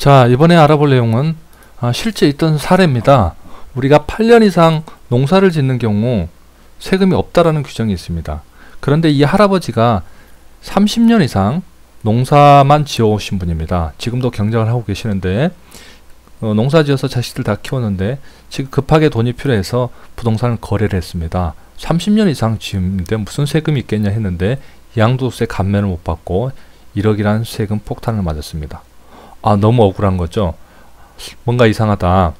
자, 이번에 알아볼 내용은 실제 있던 사례입니다. 우리가 8년 이상 농사를 짓는 경우 세금이 없다라는 규정이 있습니다. 그런데 이 할아버지가 30년 이상 농사만 지어오신 분입니다. 지금도 경작을 하고 계시는데 농사 지어서 자식들 다 키웠는데 지금 급하게 돈이 필요해서 부동산을 거래를 했습니다. 30년 이상 지었는데 무슨 세금이 있겠냐 했는데 양도세 감면을 못 받고 1억이라는 세금 폭탄을 맞았습니다. 너무 억울한 거죠. 뭔가 이상하다.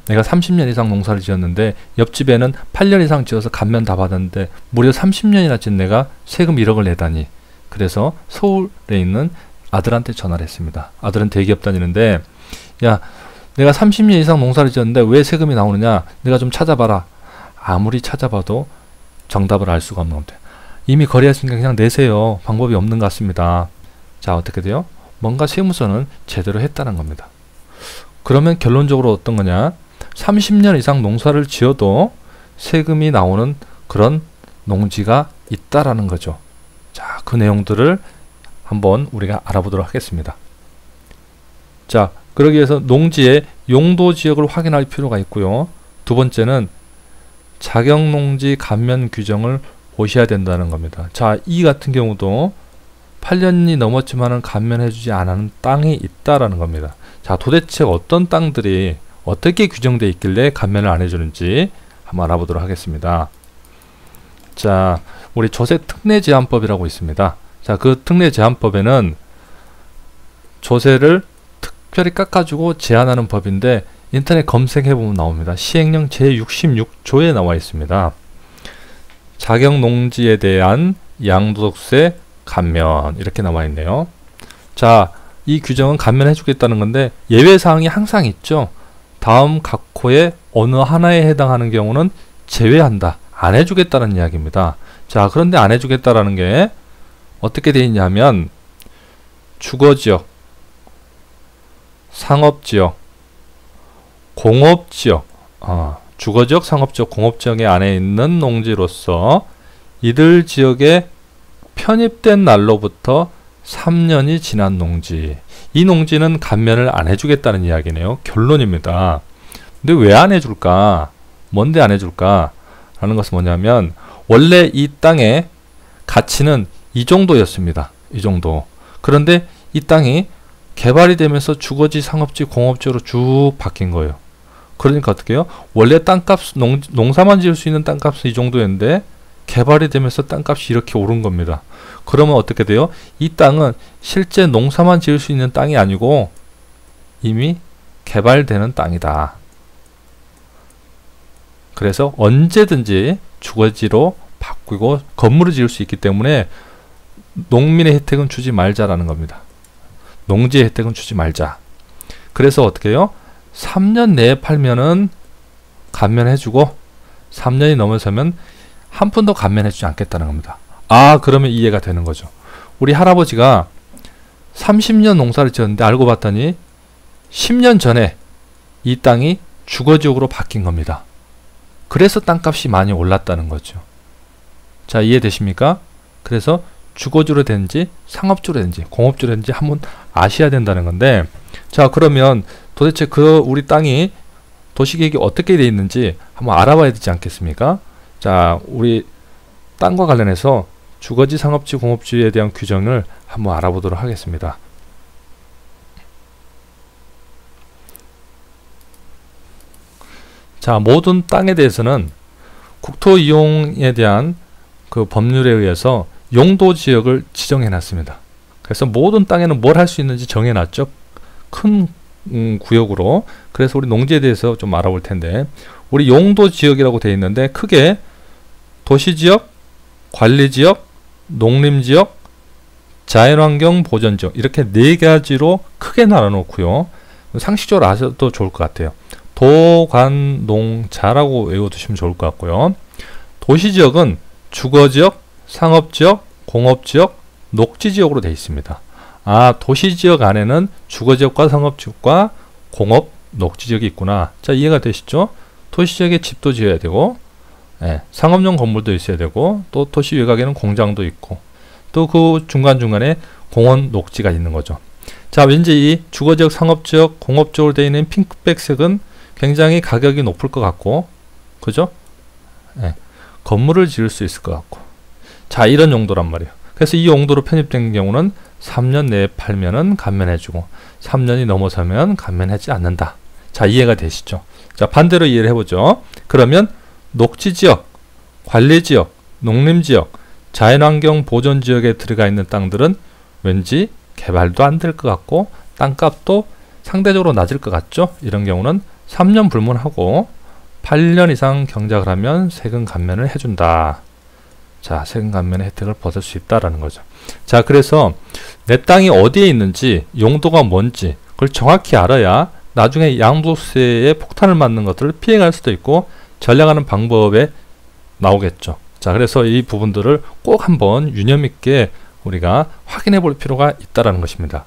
내가 30년 이상 농사를 지었는데 옆집에는 8년 이상 지어서 감면 다 받았는데 무려 30년이나 지은 내가 세금 1억을 내다니. 그래서 서울에 있는 아들한테 전화를 했습니다. 아들은 대기업 다니는데, 야, 내가 30년 이상 농사를 지었는데 왜 세금이 나오느냐, 내가 좀 찾아봐라. 아무리 찾아봐도 정답을 알 수가 없는 겁니다. 이미 거래했으니까 그냥 내세요. 방법이 없는 것 같습니다. 자, 어떻게 돼요? 뭔가 세무서는 제대로 했다는 겁니다. 그러면 결론적으로 어떤 거냐, 30년 이상 농사를 지어도 세금이 나오는 그런 농지가 있다라는 거죠. 자, 그 내용들을 한번 우리가 알아보도록 하겠습니다. 자, 그러기 위해서 농지의 용도 지역을 확인할 필요가 있고요. 두 번째는 자격농지 감면 규정을 보셔야 된다는 겁니다. 자, 이 같은 경우도 8년이 넘었지만은 감면해주지 않은 땅이 있다라는 겁니다. 자, 도대체 어떤 땅들이 어떻게 규정되어 있길래 감면을 안 해주는지 한번 알아보도록 하겠습니다. 자, 우리 조세 특례 제한법이라고 있습니다. 자, 그 특례 제한법에는 조세를 특별히 깎아주고 제한하는 법인데 인터넷 검색해보면 나옵니다. 시행령 제66조에 나와 있습니다. 자격농지에 대한 양도세 감면, 이렇게 나와 있네요. 자, 이 규정은 감면해 주겠다는 건데 예외사항이 항상 있죠. 다음 각 호의 어느 하나에 해당하는 경우는 제외한다, 안 해주겠다는 이야기입니다. 자, 그런데 안 해주겠다라는 게 어떻게 되어 있냐면 주거지역, 상업지역, 공업지역, 주거지역, 상업지역, 공업지역에 안에 있는 농지로서 이들 지역에 편입된 날로부터 3년이 지난 농지, 이 농지는 감면을 안 해주겠다는 이야기네요. 결론입니다. 근데 왜 안 해줄까? 뭔데 안 해줄까? 라는 것은 뭐냐면 원래 이 땅의 가치는 이 정도였습니다. 이 정도. 그런데 이 땅이 개발이 되면서 주거지, 상업지, 공업지로 쭉 바뀐 거예요. 그러니까 어떻게 해요? 원래 땅값, 농사만 지을 수 있는 땅값은 이 정도였는데 개발이 되면서 땅값이 이렇게 오른 겁니다. 그러면 어떻게 돼요? 이 땅은 실제 농사만 지을 수 있는 땅이 아니고 이미 개발되는 땅이다. 그래서 언제든지 주거지로 바꾸고 건물을 지을 수 있기 때문에 농민의 혜택은 주지 말자라는 겁니다. 농지의 혜택은 주지 말자. 그래서 어떻게 해요? 3년 내에 팔면은 감면해주고 3년이 넘어서면 한 푼도 감면해주지 않겠다는 겁니다. 그러면 이해가 되는 거죠. 우리 할아버지가 30년 농사를 지었는데 알고 봤더니 10년 전에 이 땅이 주거지역으로 바뀐 겁니다. 그래서 땅값이 많이 올랐다는 거죠. 자, 이해되십니까? 그래서 주거지로 되는지 상업지로 되는지 공업지로 되는지 한번 아셔야 된다는 건데, 자, 그러면 도대체 우리 땅이 도시계획이 어떻게 되어 있는지 한번 알아봐야 되지 않겠습니까? 자, 우리 땅과 관련해서 주거지, 상업지, 공업지에 대한 규정을 한번 알아보도록 하겠습니다. 자, 모든 땅에 대해서는 국토 이용에 대한 그 법률에 의해서 용도 지역을 지정해 놨습니다. 그래서 모든 땅에는 뭘 할 수 있는지 정해 놨죠. 큰 구역으로. 그래서 우리 농지에 대해서 좀 알아볼 텐데, 우리 용도 지역이라고 되어 있는데 크게 도시지역, 관리지역, 농림지역, 자연환경 보전지역, 이렇게 네 가지로 크게 나눠 놓고요. 상식적으로 아셔도 좋을 것 같아요. 도관농자라고 외워두시면 좋을 것 같고요. 도시지역은 주거지역, 상업지역, 공업지역, 녹지지역으로 되어 있습니다. 도시지역 안에는 주거지역과 상업지역과 공업, 녹지지역이 있구나. 자, 이해가 되시죠? 도시지역에 집도 지어야 되고, 상업용 건물도 있어야 되고, 또 도시 외곽에는 공장도 있고, 또 그 중간중간에 공원, 녹지가 있는 거죠. 자, 왠지 이 주거지역, 상업지역, 공업지역으로 되어 있는 핑크백색은 굉장히 가격이 높을 것 같고, 그죠? 네. 건물을 지을 수 있을 것 같고. 자, 이런 용도란 말이에요. 그래서 이 용도로 편입된 경우는 3년 내에 팔면은 감면해주고 3년이 넘어서면 감면하지 않는다. 자, 이해가 되시죠? 자, 반대로 이해를 해보죠. 그러면 녹지지역, 관리지역, 농림지역, 자연환경 보존지역에 들어가 있는 땅들은 왠지 개발도 안 될 것 같고 땅값도 상대적으로 낮을 것 같죠? 이런 경우는 3년 불문하고 8년 이상 경작을 하면 세금 감면을 해준다. 자, 세금 감면의 혜택을 받을 수 있다라는 거죠. 자, 그래서 내 땅이 어디에 있는지, 용도가 뭔지 그걸 정확히 알아야 나중에 양도세에 폭탄을 맞는 것들을 피해갈 수도 있고 전략하는 방법에 나오겠죠. 자, 그래서 이 부분들을 꼭 한번 유념 있게 우리가 확인해 볼 필요가 있다라는 것입니다.